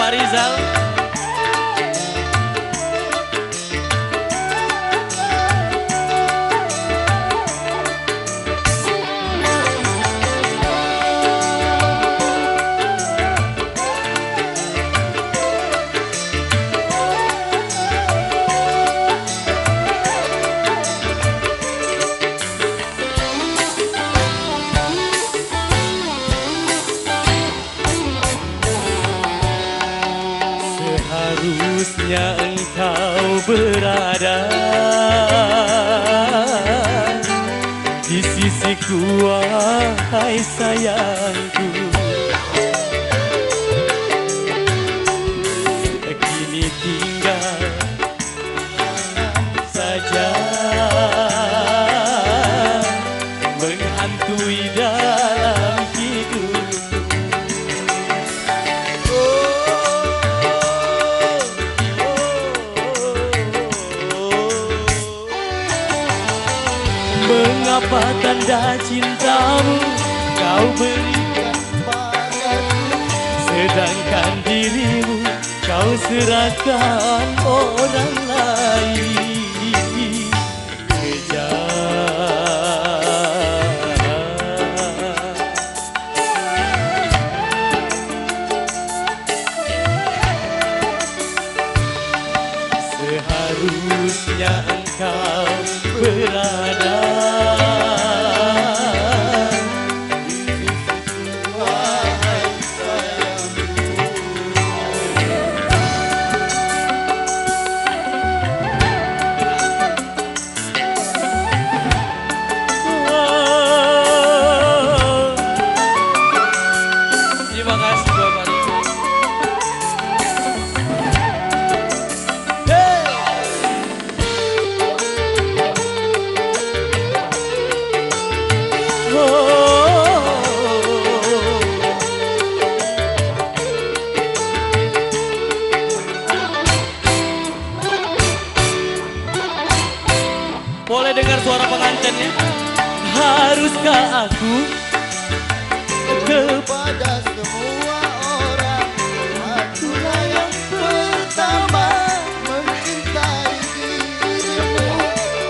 Pak Rizal. Seharusnya engkau berada di sisiku, wahai sayangku. Kini tinggal saja menghantui dalam hidup. Mengapa tanda cintamu kau berikan padaku, sedangkan dirimu kau serahkan orang lain? Seharusnya engkau berada di sisiku, wahai sayangku. Terima kasih Bapak Rizal. Boleh dengar suara pengantinnya? Haruskah aku kepada semua orang, akulah yang pertama mencintai dirimu.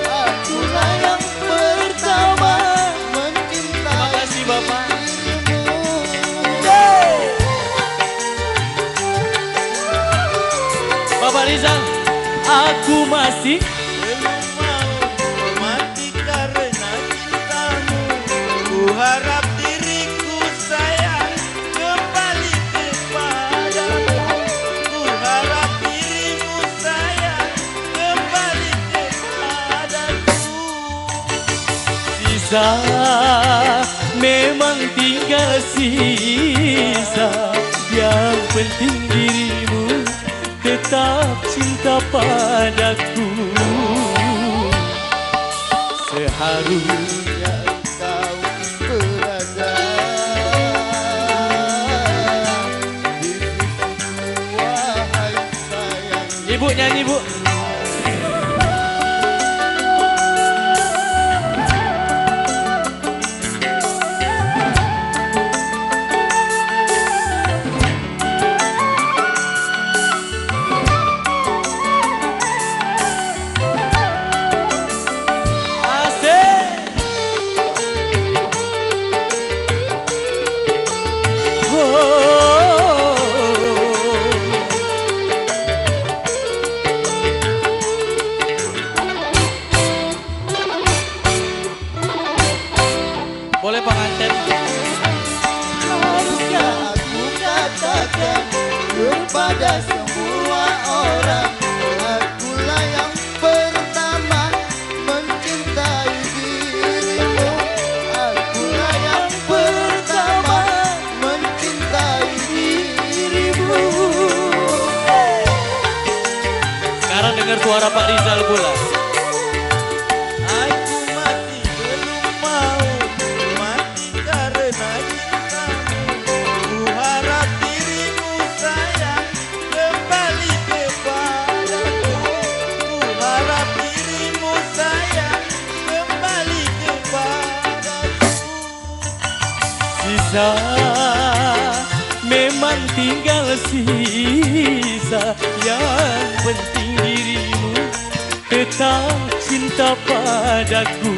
Akulah yang pertama mencintai. Terima kasih Bapak. Bapak Rizal. aku masih Belum mau mati karena cintamu. Ku harap diriku sayang kembali kepadamu. Ku harap dirimu sayang kembali kepadaku. sisa, memang tinggal sisa. Yang penting dirimu tetap cinta padaku. Seharusnya Kau berada di sisiku, wahai sayang. Ibu nyanyi Bu. Boleh pengantin. Haruskah aku katakan kepada semua orang, akulah yang pertama mencintai dirimu. Akulah yang pertama mencintai dirimu. Sekarang dengar suara Pak Rizal pula. Aku mati belum mau mati karena cintamu. Ku harap dirimu sayang kembali kepadaku. Ku harap dirimu sayang kembali kepadaku. sisa, memang tinggal sisa. Yang penting dirimu tetap cinta padaku.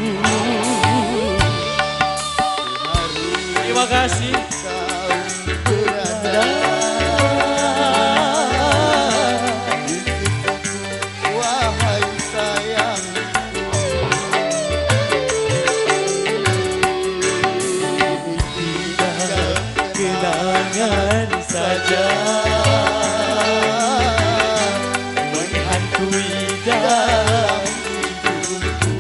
Terima kasih. Kau berada di sisiku, wahai sayangku. Tinggal Kenangan saja menghantui dalam hidupku.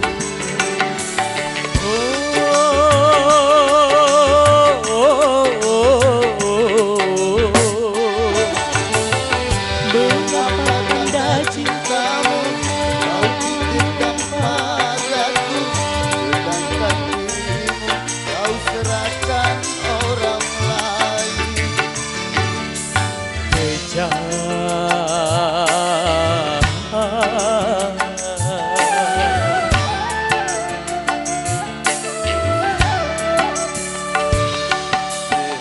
Betapa tanda cintamu Kau titipkan padaku, sedangkan dirimu kau serahkan orang lain.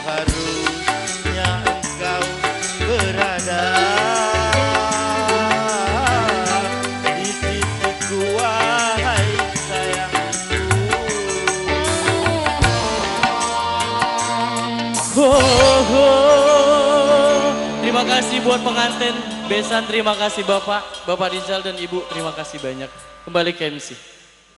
Seharusnya engkau berada di sisiku, wahai sayangku. Terima kasih buat pengantin besan, terima kasih Bapak Rizal dan Ibu, terima kasih banyak. Kembali ke MC.